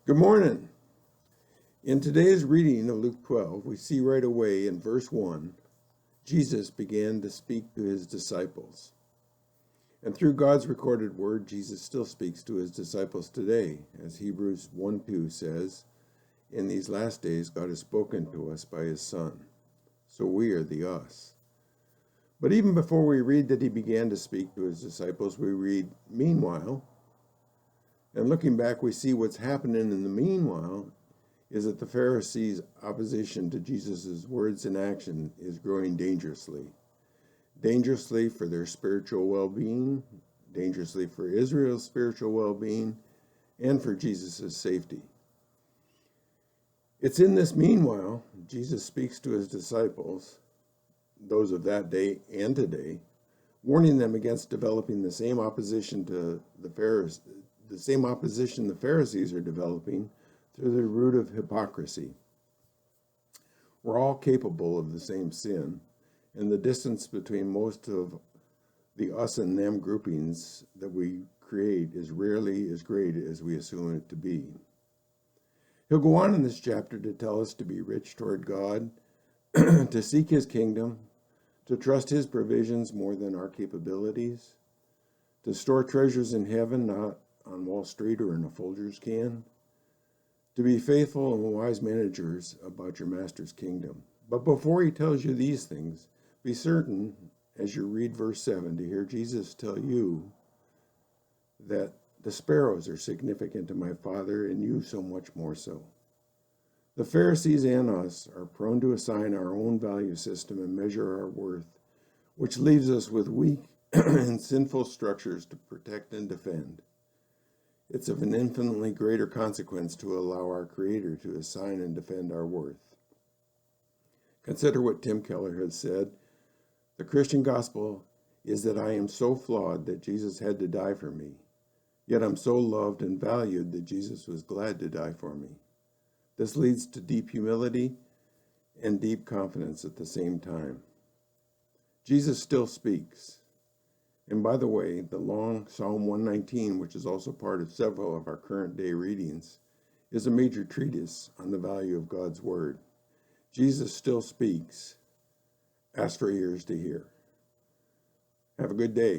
Good morning. In today's reading of Luke 12, we see right away in verse 1, Jesus began to speak to his disciples. And through God's recorded word, Jesus still speaks to his disciples today. As Hebrews 1:2 says, in these last days, God has spoken to us by his Son. So we are the us. But even before we read that he began to speak to his disciples, we read, meanwhile. And looking back, we see what's happening in the meanwhile is that the Pharisees' opposition to Jesus' words and action is growing dangerously. Dangerously for their spiritual well-being, dangerously for Israel's spiritual well-being, and for Jesus' safety. It's in this meanwhile, Jesus speaks to his disciples, those of that day and today, warning them against developing the same opposition to the Pharisees, the same opposition the Pharisees are developing through the root of hypocrisy. We're all capable of the same sin, and the distance between most of the us and them groupings that we create is rarely as great as we assume it to be. He'll go on in this chapter to tell us to be rich toward God, to seek his kingdom, to trust his provisions more than our capabilities, to store treasures in heaven, not on Wall Street or in a Folgers can, to be faithful and wise managers about your master's kingdom. But before he tells you these things, be certain, as you read verse 7, to hear Jesus tell you that the sparrows are significant to my Father, and you so much more so. The Pharisees and us are prone to assign our own value system and measure our worth, which leaves us with weak and sinful structures to protect and defend. It's of an infinitely greater consequence to allow our Creator to assign and defend our worth. Consider what Tim Keller has said. The Christian gospel is that I am so flawed that Jesus had to die for me, yet I'm so loved and valued that Jesus was glad to die for me. This leads to deep humility and deep confidence at the same time. Jesus still speaks. And by the way, the long Psalm 119, which is also part of several of our current day readings, is a major treatise on the value of God's word. Jesus still speaks. Ask for ears to hear. Have a good day.